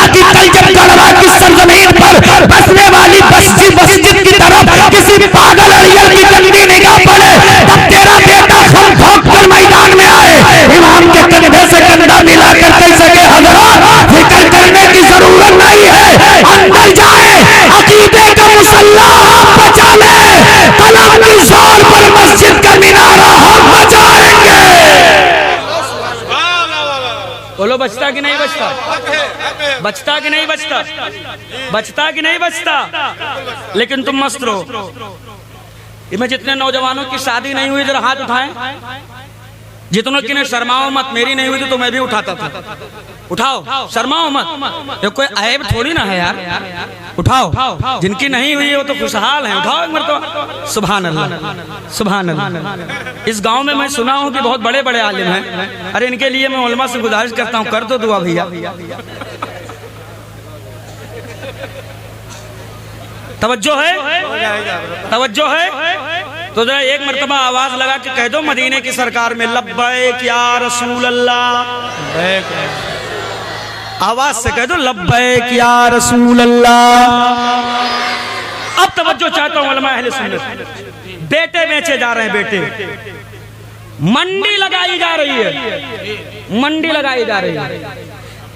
कि कल जब गढ़वा की सरजमीन पर बसने वाली बस्ती मस्जिद की तरफ किसी पागल अड़ियल की गंदी निगाह पड़े, तब तेरा बेटा खम ठोक कर मैदान में आए, इमाम के कंधे से कंधा मिलाकर कह सके हज़रत फिक्र करने की जरूरत नहीं है, अंदर जाए अकीदे का मुसल्ला आप बचा ले, कलम की जोर पर मस्जिद का मीनारा हम बचाएंगे। बोलो बचता कि नहीं बचता? बचता कि नहीं बचता? बचता कि नहीं बचता? लेकिन तुम मस्त रहो। इनमें जितने नौजवानों की शादी नहीं हुई जरा हाथ उठाएं। जितनों की ने शर्माओ मत, मेरी नहीं हुई तो मैं भी उठाता था। उठाओ, शर्माओ मत, ये कोई ऐब थोड़ी ना है यार। उठाओ, जिनकी नहीं हुई है वो तो खुशहाल हैं। उठाओ एक मरतबा। सुभान अल्लाह, सुभान अल्लाह। इस गांव में मैं सुना हूं कि बहुत बड़े बड़े आलिम हैं। अरे इनके लिए मैं उलमा से गुजारिश करता हूं, कर दो दुआ भैया। तवज्जो है, तवज्जो है तो जरा एक मरतबा आवाज लगा के कह दो मदीने की सरकार में लब्बैक या रसूल अल्लाह। आवाज से कह दो लब्बैक या रसूल अल्लाह। अब तवज्जो चाहता हूं उलमा अहले सुन्नत। बेटे बेचे जा रहे हैं, बेटे मंडी लगाई जा रही है, मंडी लगाई जा रही है।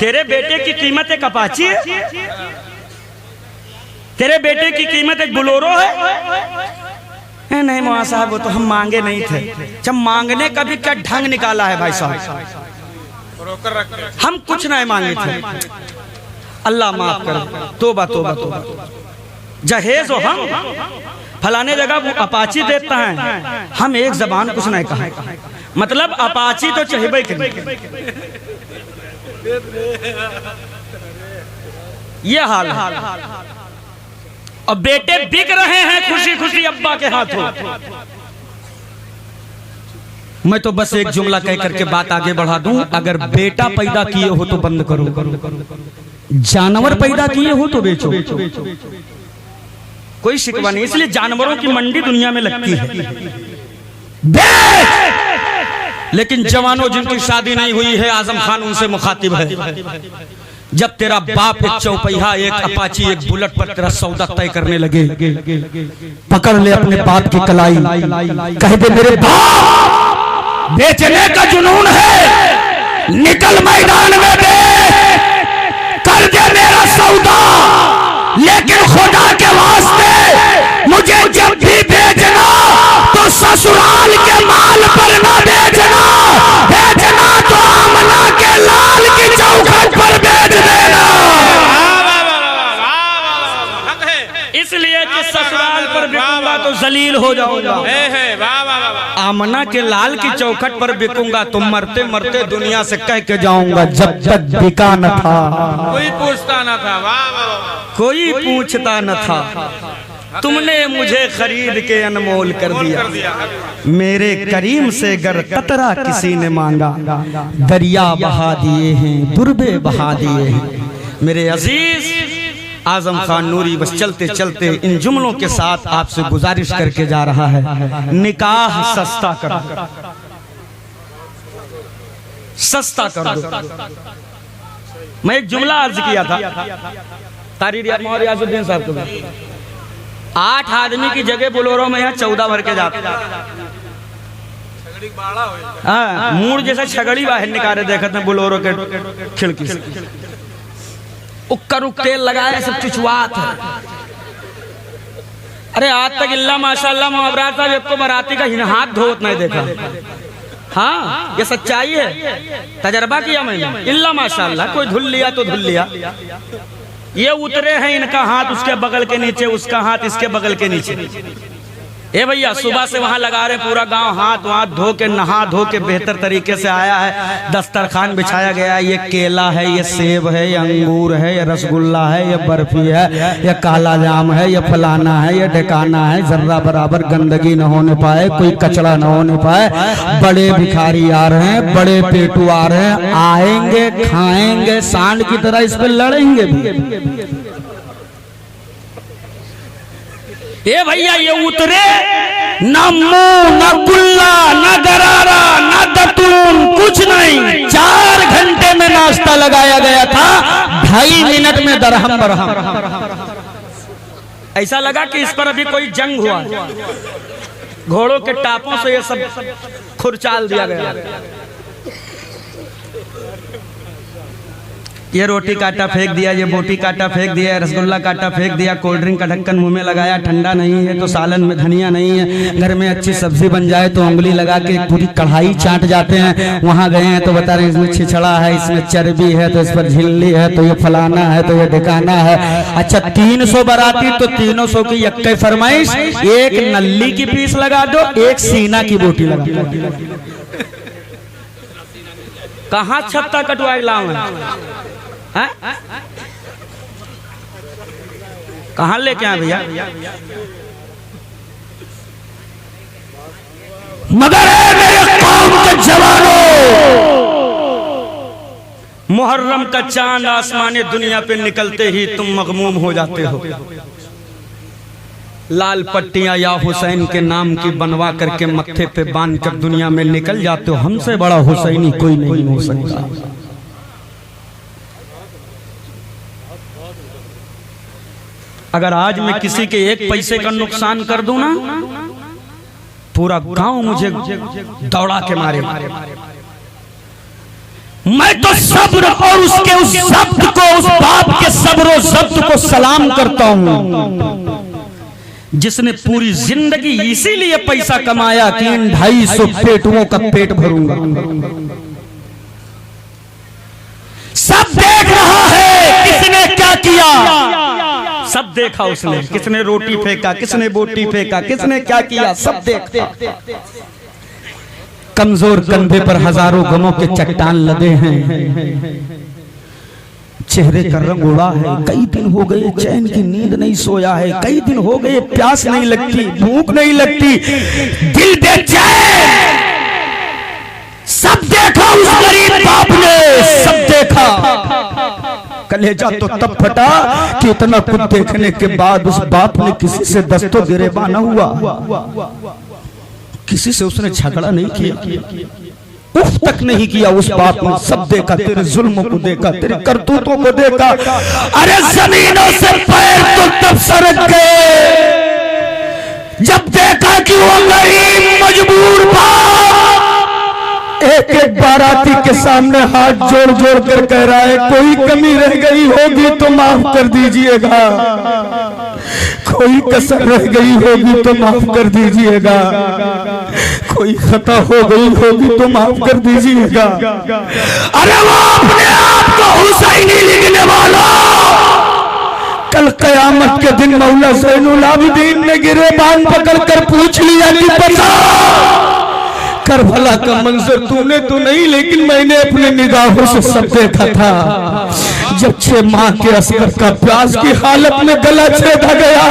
तेरे बेटे की कीमत एक अपाची है, तेरे बेटे की कीमत एक बोलेरो है। नहीं मौलाना साहब वो तो हम मांगे नहीं थे। जब मांगने का भी क्या ढंग निकाला है भाई साहब, हम कुछ नहीं मांगे थे। अल्लाह माफ कर, तोबा तोबा तोबा। जहेज हो हम फलाने जगह वो अपाची देता है, हम एक जबान कुछ नहीं कहा। मतलब अपाची तो चाहिए करें। ये हाल है। और बेटे बिक रहे हैं खुशी खुशी अब्बा के हाथों। मैं तो बस एक जुमला कह करके बात आगे बढ़ा दूं, अगर बेटा पैदा किए हो तो बंद करो, जानवर पैदा किए हो तो बेचो, कोई शिकवा नहीं। इसलिए जानवरों की मंडी दुनिया में लगती है, बेच। लेकिन जवानों जिनकी शादी नहीं हुई है, आजम खान उनसे मुखातिब है। जब तेरा बाप एक चौपहिया, एक अपाची, एक बुलेट पर तेरा सौदा तय करने लगे, पकड़ ले अपने बाप की कलाई, कह दे मेरे बाप बेचने का जुनून है, निकल मैदान में दे, कर दे मेरा सौदा, लेकिन खुदा के वास्ते मुझे जब भी बेचना तो ससुराल के माल पर ना बेचना, बेचना तो आमना के लाल की चौखट पर बेच देना। इसलिए कि ससुराल पर बिकूंगा तो जलील हो जाऊंगा, आमना के लाल की चौखट पर बिकूंगा तो मरते मरते दुनिया से कह के जाऊंगा जब तक बिका न था कोई पूछता न था, कोई पूछता न था, तुमने मुझे खरीद के अनमोल कर दिया। मेरे करीम से गर कतरा किसी ने मांगा, दरिया बहा दिए हैं, दुर्बे बहा दिए हैं। मेरे अजीज आजम खान नूरी बस चलते चलते इन जुमलों के साथ आपसे गुजारिश करके जा रहा है, निकाह सस्ता कर दो, सस्ता कर दो। मैं एक जुमला अर्ज किया था तारीर रियाजुद्दीन साहब को, 8 आदमी की जगह बोलेरो में यहाँ 14 भर के जाते। हाँ, मूड जैसा छगड़ी बाहर निकाले देखते हैं बोलेरो के खिड़की से, उक्कर तेल लगाए सब चुचवात है। अरे आज तक इल्ला माशाल्लाह मुआवरात साहब एक को बराती का हाथ धोत नहीं देखा। हाँ ये सच्चाई है, तजर्बा किया मैंने। इल्ला माशाल्लाह कोई धुल लिया तो धुल लिया। ये उतरे हैं, इनका हाथ उसके बगल के नीचे, उसका हाथ इसके बगल के नीचे। ए भैया सुबह से वहां लगा रहे, पूरा गांव हाथ वहां धो के नहा धो के बेहतर तरीके से आया है, दस्तरखान बिछाया गया है। ये केला है, ये सेब है, ये अंगूर है, ये रसगुल्ला है, ये बर्फी है, ये काला जाम है, ये फलाना है, ये ढकाना है। जर्रा बराबर गंदगी न होने पाए, कोई कचरा न होने पाए। बड़े भिखारी आ रहे हैं, बड़े पेटू आ रहे हैं, आएंगे खाएंगे, सांड की तरह इस पे लड़ेंगे भी। ये भैया ये उतरे, न मुंह न गुल्ला न गरारा न दतून कुछ नहीं। 4 घंटे में नाश्ता लगाया गया था, 2.5 मिनट में दरहम बरहम। ऐसा लगा कि इस पर अभी कोई जंग हुआ, घोड़ों के टापों से ये सब खुरचाल दिया गया। ये रोटी काटा फेंक दिया, ये बोटी काटा फेंक दिया, रसगुल्ला काटा फेंक दिया, कोल्ड ड्रिंक का ढक्कन मुंह में लगाया, ठंडा नहीं है तो सालन में धनिया नहीं है, घर में अच्छी सब्जी बन जाए तो उंगली लगा के पूरी कढ़ाई चाट जाते हैं। वहां गए हैं तो बता रहे हैं इसमें छिछड़ा है, इसमें चर्बी है, तो इस पर झिल्ली है, तो ये फलाना है, तो ये ढिकाना है। अच्छा 300 बराती तो 300 की यक्के फरमाइश, एक नल्ली की पीस लगा दो, एक सीना की बोटी लगा दो। कहाँ छत्ता कटवाए लाऊं कहाँ लेके आए भैया? मगर मेरे कौम के जवानों, मुहर्रम का चांद आसमानी दुनिया पे निकलते ही तुम मगमूम हो जाते हो। लाल पट्टियां या हुसैन के नाम की बनवा करके मत्थे पे बांध कर दुनिया में निकल जाते हो। हमसे बड़ा हुसैनी कोई नहीं हो सकता। अगर आज मैं किसी के 1 पैसे का नुकसान कर दूं ना, पूरा गांव मुझे दौड़ा के मारे। मैं तो सब्र और उसके उस जब्त को, उस बाप के सब्र और जब्त को सलाम करता हूं जिसने पूरी जिंदगी इसीलिए पैसा कमाया कि इन 250 पेटुओं का पेट भरूंगा। सब देख रहा है किसने क्या किया, सब देखा उसने, किसने रोटी फेंका, किसने बोटी फेंका, किसने क्या किया, सब देखा। कमजोर कंधे पर हजारों गमों के चट्टान लदे हैं, चेहरे का रंग उड़ा है, कई दिन हो गए चैन की नींद नहीं सोया है, कई दिन हो गए प्यास नहीं लगती, भूख नहीं लगती, दिल बेचैन। सब देखा उस गरीब बाप ने, सब देखा। कलेजा तो तब फटा कि इतना कुछ देखने के बाद उस बाप ने किसी से दस्तों गिरेबान न हुआ, किसी से उसने झगड़ा नहीं किया, उफ तक नहीं किया। उस बाप ने सब देखा, तेरे जुल्म को देखा, तेरे करतूतों को देखा। अरे जमीनों से पैर तो तब सरक गए जब देखा कि वो गरीब मजबूर बाप एक एक बाराती के सामने हाथ जोड़ जोड़ कर कह रहा है, कोई कमी रह गई होगी तो माफ कर दीजिएगा, कोई कसर रह गई होगी तो माफ कर दीजिएगा, कोई खता हो गई होगी तो माफ कर दीजिएगा। अरे वो अपने आप को हुसैनी लिखने वाला, कल कयामत के दिन मौला ज़ैनुल आबिदीन ने गिरेबान पकड़ कर पूछ लिया कि बता करबला का मंजर तूने तो नहीं, लेकिन मैंने अपनी निगाहों से सब देखा था। जब 6 माह के असगर का प्यास की हालत में गला छेदा गया,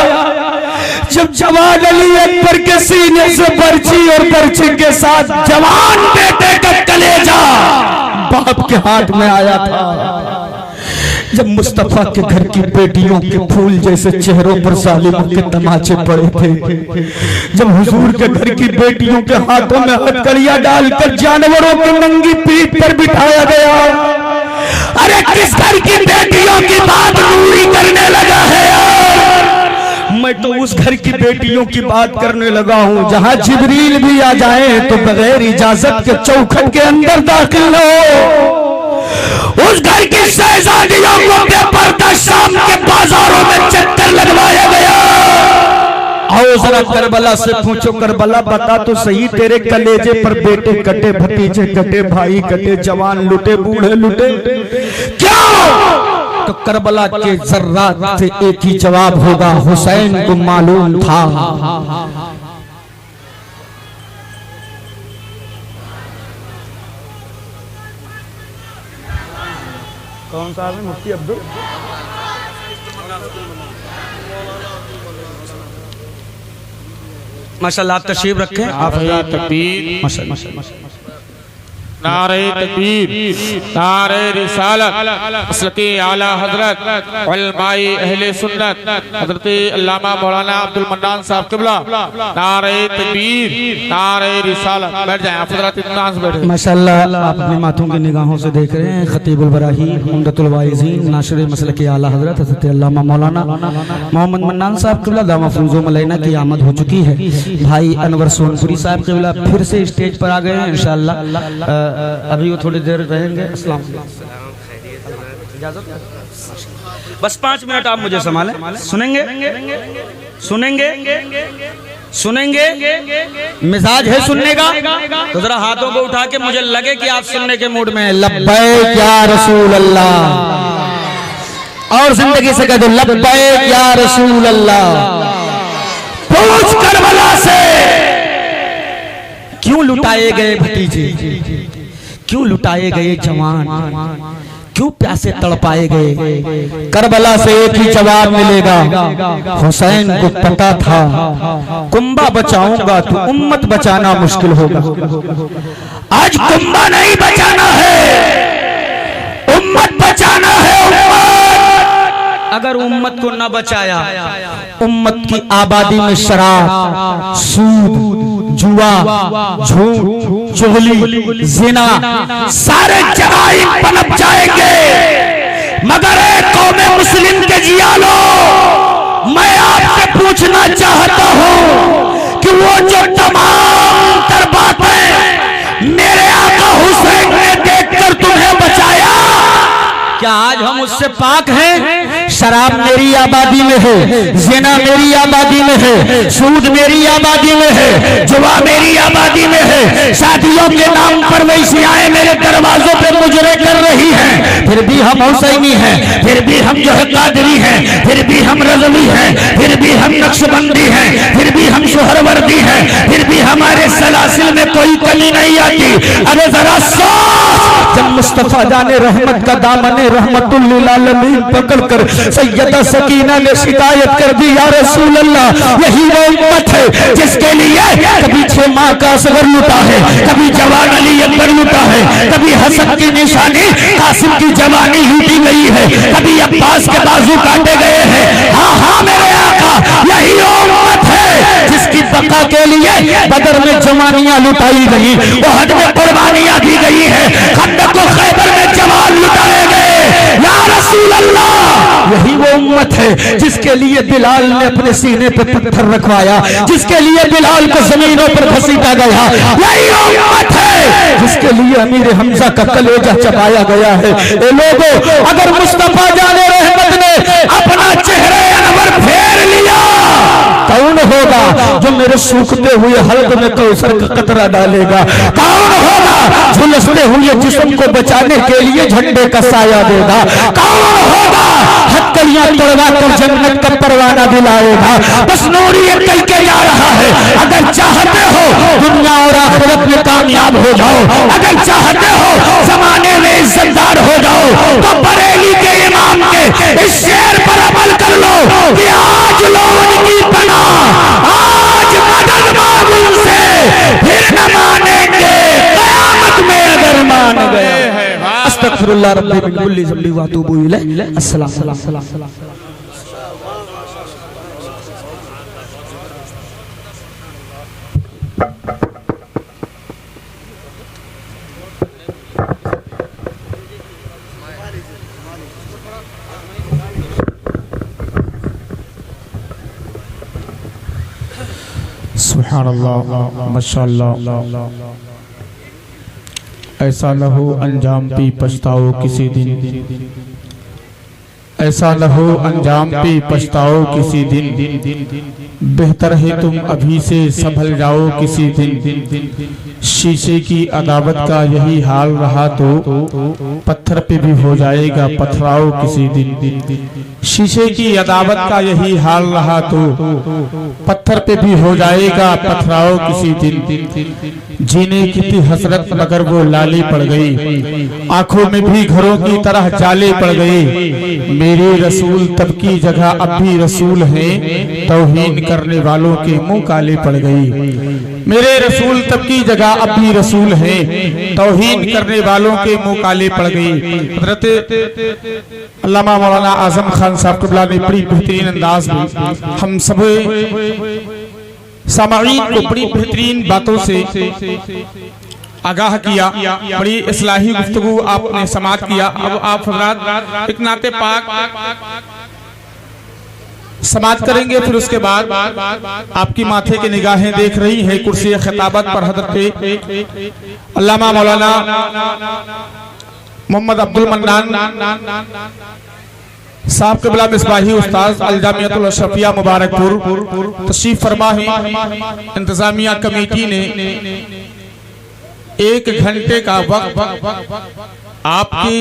जब जवान अली अकबर के सीने से बर्छी और बर्छी के साथ जवान बेटे का कलेजा बाप के हाथ में आया था, जब मुस्तफा के घर की बेटियों के फूल जैसे चेहरों पर जालिमों के तमाचे पड़े थे, जब हुजूर के घर की बेटियों के हाथों में हथकड़ियां डालकर जानवरों की नंगी पीठ पर बिठाया गया। अरे किस घर की बेटियों की बात नूरी करने लगा है यार? मैं तो उस घर की बेटियों की बात करने लगा हूँ जहाँ जिब्रील भी आ जाए तो बगैर इजाजत के चौखट के अंदर दाखिल हो। उस घर की शहजादियों को बेपर्दा शाम के बाजारों में चक्कर लगवाया गया। आओ जरा करबला से पूछो, करबला बता तो सही, तेरे कलेजे पर बेटे कटे, भतीजे कटे, भाई कटे, जवान लुटे, बूढ़े लुटे, क्यों? तो करबला के जर्रात से एक ही जवाब होगा, हुसैन को मालूम था। कौन सा है? मुफ्ती अब्दुल। माशाल्लाह आप तशरीफ रखें। आप तकबीर। माशाल्लाह। नारे तकबीर, नारे रिसालत, मसलके आला हजरत उलमाए अहले सुन्नत हजरत अल्लामा मौलाना अब्दुल मन्नान साहब क़िबला। नारे तकबीर, नारे रिसालत। बैठ जाएं आप हजरत, इत्मीनान से बैठे। माशाअल्लाह आप अपनी माथों की निगाहों से देख रहे हैं खतीबुल बराही उम्दतुल वाइज़ीन नाशिर मसलके आला हजरत हजरत अल्लामा मौलाना मोहम्मद मन्नान साहब क़िबला दामा फुज़ो मलैना की आमद हो चुकी है। भाई अनवर सोनपुरी साहब क़िबला फिर से स्टेज पर आ गए हैं। इंशाअल्लाह अभी वो थोड़ी देर रहेंगे। अस्सलाम बस 5 मिनट आप मुझे संभालें। सुनेंगे सुनेंगे सुनेंगे, मिजाज है सुनने का तो जरा हाथों को उठा के मुझे लगे कि आप सुनने के मूड में हैं। लब्बैक या रसूल अल्लाह, और जिंदगी से कह दो लब्बैक या रसूल अल्लाह। पूछ करबला से क्यों लुटाए गए भतीजे, क्यों लुटाए गए जवान, क्यों प्यासे तड़पाए गए। करबला से एक ही जवाब मिलेगा, हुसैन को पता था कुंबा बचाऊंगा तो उम्मत बचाना मुश्किल होगा। आज कुंबा नहीं बचाना है, उम्मत बचाना है। अगर उम्मत को न बचाया, उम्मत की आबादी में शराब, सूद, जुआ, झूठ, चुगली, जिना सारे जराइम पनप जाएंगे। मगर एक कौम मुस्लिम के जियालो, मैं आपसे पूछना चाहता हूँ कि वो जो तमाम तर बातें मेरे आका हुसैन ने देखकर तुम्हें बचाया, क्या आज हम उससे पाक हैं? शराब मेरी आबादी में है, जिना मेरी आबादी में है, सूद मेरी आबादी में है, जुआ मेरी आबादी में है, शादियों के नाम पर वैश्याएं मेरे दरवाजों पे मुजरे कर रही हैं। फिर भी हम हुसैनी हैं, फिर भी हम जो है कादरी हैं, फिर भी हम रज़वी हैं, फिर भी हम नक्शबंदी हैं, फिर भी हम शोहरवर्दी हैं, फिर भी हमारे सलासिल में कोई कमी नहीं आती। अरे जरा सोच, जब मुस्तफा जाने रहमत का दामन रहमतुल लिल आलमीन पकड़कर सैयदा सकीना ने शिकायत कर दी, या रसूल अल्लाह, यही वो उम्मत है जिसके लिए कभी 6 माह का असगर लुटा है, कभी जवान अली अकबर लुटा है, कभी हसन की निशानी कासिम की जवानी लूटी गई है, कभी अब्बास के बाजू काटे गए हैं। हाँ हाँ मेरे आका, यही वो उम्मत है जिसकी बका के लिए बदर में जवानियां लुटाई गई, उहद में कुर्बानियां दी गई है, खंदक को खैबर में जवान लुटाए गए। या रसूल अल्लाह, यही वो उम्मत है जिसके लिए बिलाल ने अपने सीने पे पत्थर रखवाया, जिसके लिए बिलाल को जमीनों पर घसीटा गया। यही वो उम्मत है जिसके लिए अमीर हमजा का कलेजा चबाया गया है। ए लोगों, अगर मुस्तफा जाने रहमत ने अपना चेहरे अनवर फेर लिया, कौन होगा जो मेरे सूखते हुए हल्क में कौसर का कतरा डालेगा? कौन होगा झुलसते हुए जिस्म को बचाने के लिए झंडे का साया देगा? कौन होगा हथकड़ियां तोड़वा कर जन्नत का परवाना दिलाएगा? बस नूरी कल के जा रहा है। अगर चाहते हो दुनिया और आखिरत में कामयाब हो जाओ, अगर चाहते हो जमाने में इज्जतदार हो जाओ, तो बरेली के इमाम के इस शेर पर अमल कर लो कि आज लो उनकी पनाह, आज मदद मांगो उनसे, फिर न मानेंगे क़यामत में अगर मान गए। अस्तगफिरुल्लाह रब्बी मिन कुल्ली ज़ंबि व अतूबु इलैह। अस्सलाम वालेकुम। सुभानअल्लाह, माशाअल्लाह। ऐसा न हो अंजाम पे पछताओ किसी दिन, ऐसा न हो अंजाम पे पछताओ किसी दिन, बेहतर है तुम अभी से संभल जाओ किसी दिन। शीशे की अदावत का यही हाल रहा तो पत्थर पे भी हो जाएगा पथराओ किसी दिन। शीशे की अदावत का यही हाल रहा तो पत्थर पे भी हो जाएगा पथराओ किसी दिन। जीने की थी हसरत मगर वो लाली पड़ गई, आंखों में भी घरों की तरह जाले पड़ गए। मेरे रसूल तब की जगह अब भी रसूल हैं, तौहीन करने वालों के मुंह काले पड़ गए। मेरे रसूल तब की जगह अब भी रसूल हैं, तौहीन करने वालों के मुंह काले पड़ गए। हज़रत अल्लामा मौलाना आजम खान साहब क़िबला ने बड़ी बेहतरीन अंदाज में हम सब सामाईन को बड़ी बेहतरीन बातों से आगाह किया, बड़ी इस्लाही गुफ्तगू आपने समाअत किया। अब आप हज़रात एक नाते पाक समाअत करेंगे, फिर उसके बाद आपकी माथे की निगाहें देख रही है कुर्सी खिताबत पर हज़रत अल्लामा मौलाना मोहम्मद अब्दुल मन्नान साहब क़िबला मिसबाही उस्ताद अल जामियतुल अशरफिया मुबारकपुर तशरीफ फरमा है। इंतजामिया कमेटी ने 1 घंटे का वक्त आपकी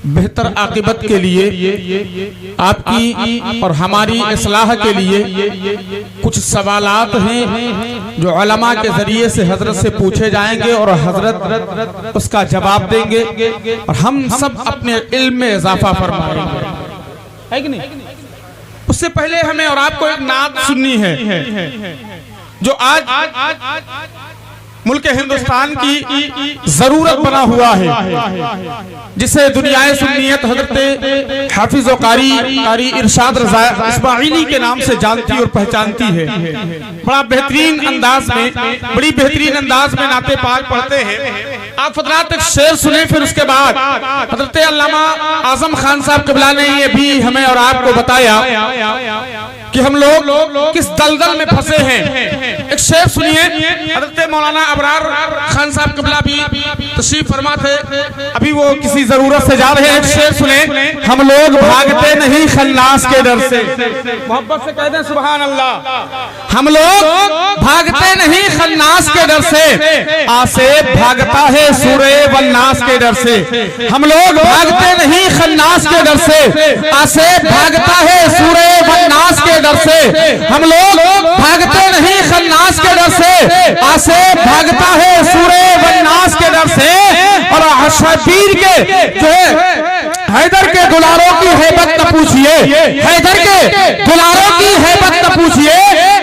बेहतर आकिबत के लिए, आपकी और हमारी इस्लाह के लिए कुछ सवालात हैं जो उलमा के जरिए से हजरत से पूछे जाएंगे और हजरत उसका जवाब देंगे और हम सब अपने इल्म में इजाफा फरमाएंगे, है कि नहीं। उससे पहले हमें और आपको एक नात सुननी है जो आज मुल्क हिंदुस्तान की जरूरत बना हुआ है, जिसे दुनियाए सुन्नियत हजरत हाफिज कारी इरशाद रज़ा इस्माइली के नाम से जानती और पहचानती है। बड़ा बेहतरीन अंदाज में, बड़ी बेहतरीन अंदाज में नाते पाक पढ़ते हैं। आप हज़रात एक शेर सुने, फिर उसके बाद हजरत अल्लामा आजम खान साहब क़िबला ने ये भी हमें और आपको बताया कि हम लोग किस दलदल में फंसे हैं। एक शेर सुनिए, हजरत मौलाना अबरार खान साहब क़िबला भी तशरीफ फरमा थे, अभी वो किसी जरूरत से जा रहे हैं। एक शेर सुने, हम लोग भागते नहीं खन्नास के डर से, मोहब्बत से कह दें सुभान अल्लाह। हम लोग भागते नहीं खन्नास के डर से, आसे भागता है सूरे वन्नास के डर से। हम लोग भागते नहीं खन्नास के डर से, आसे भागता है सूरे वन्नास के डर से। हम लोग भागते नहीं खन्नास के डर से, आसे भागता है सूरे वन्नास के डर से। और शबीर के जो है हैदर के दुलारों की हैबत न पूछिए, हैदर के दुलारों की हैबत न पूछिए।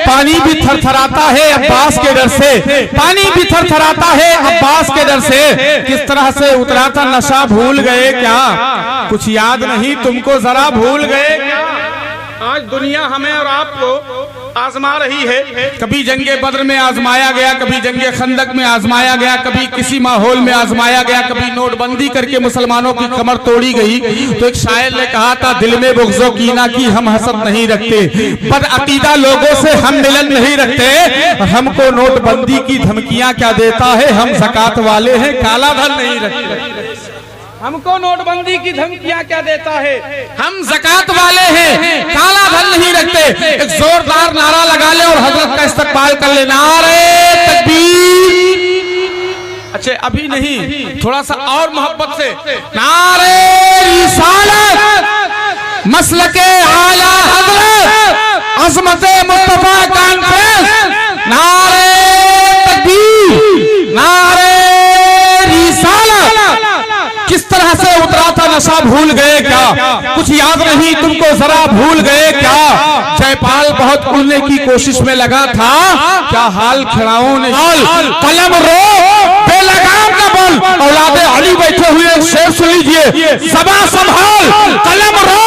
पानी भी थरथराता है अब्बास के डर से, पानी भी थरथराता है अब्बास के डर से। किस तरह से उतरा था नशा भूल गए क्या, कुछ याद नहीं तुमको जरा भूल गए क्या। आज दुनिया हमें और आपको आजमा रही है, कभी जंगे बद्र में आजमाया गया, कभी जंगे खंदक में आजमाया गया, कभी किसी माहौल में आजमाया गया, कभी नोटबंदी करके मुसलमानों की कमर तोड़ी गई। तो एक शायर ने कहा था, दिल में बुग़्ज़ो कीना की हम हसद नहीं रखते, बद अकीदा लोगों से हम मिलन नहीं रखते। हमको नोटबंदी की धमकियां क्या देता है, हम ज़कात वाले हैं काला धन नहीं रखते। हमको नोटबंदी की धमकियां क्या देता है, हम ज़कात वाले हैं काला धन नहीं रखते। एक जोरदार नारा लगा ले और हजरत का इस्तकबाल कर ले, नारे तकबीर। अच्छा अभी नहीं, थोड़ा सा और मोहब्बत से, नारे रिसालत मसलके आला हज़रत अज़मते मुस्तफा कॉन्फ्रेंस, नारे तकबीर, नारे रिसालत। किस तरह से उतरा था नशा भूल गए क्या, कुछ याद नहीं तुमको जरा भूल गए क्या। जयपाल बहुत उड़ने की कोशिश में लगा था, क्या हाल खिड़ाओं ने कलम रो बेलगाम न बोल। औलादे अली बैठे हुए शेर सुन लीजिए, सबा संभाल कलम रो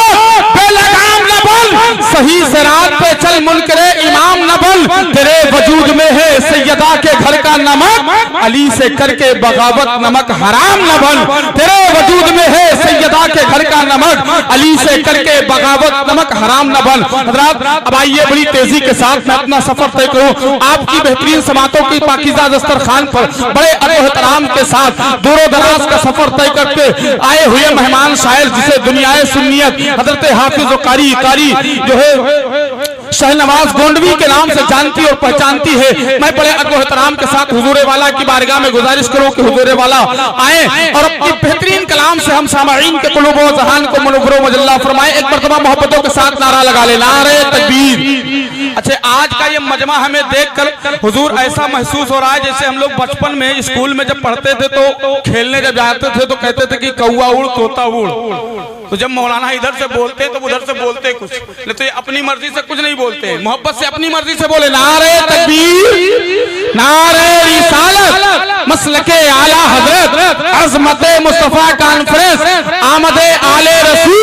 बेलगाम न बोल। सही सिरात पे चल मुनकरे इमाम न बोल। तेरे वजूद में है सैयदा के घर का नमक, अली से करके बगावत नमक हराम न बन। तेरे वजूद में है सैयदा के घर का नमक, अली से करके बगावत नमक हराम न बन। हज़रात अब आइए बड़ी तेजी के साथ मैं अपना सफर तय करूं आपकी बेहतरीन समातों की पाकीज़ा दस्तरखान पर। बड़े अदब एहतराम के साथ दूर दराज का सफर तय करके आए हुए मेहमान शायर, जिसे दुनियाए सुन्नियत हजरत हाफिज कारी जो है शहनवाज गोंडवी के नाम से जानती और पहचानती है। मैं बड़े अदब एहतराम के साथ हुजूर वाला की बारगाह में गुजारिश करूं कि हुजूर वाला आए और अपनी बेहतरीन कलाम से हम सामाईन के कुलूब व ज़हान को मुनव्वर व मुजल्ला फरमाए। एक मरतबा मोहब्बतों के साथ नारा लगा ले, नारे तकबीर, अच्छा, आज का ये मजमा हमें देखकर हुजूर ऐसा महसूस हो रहा है जैसे हम लोग बचपन में स्कूल में जब पढ़ते थे तो खेलने जब जाते थे तो कहते थे कि कौवा उड़ तोता उड़। तो जब मौलाना इधर से बोलते तो उधर से बोलते कुछ, नहीं तो ये अपनी मर्जी से कुछ नहीं बोलते, मोहब्बत से अपनी मर्जी से बोले नारे तकबीर नारे रिसालत मसलके आला हजरत अज़मते मुस्तफा कॉन्फ्रेंस आमदे आले रसूल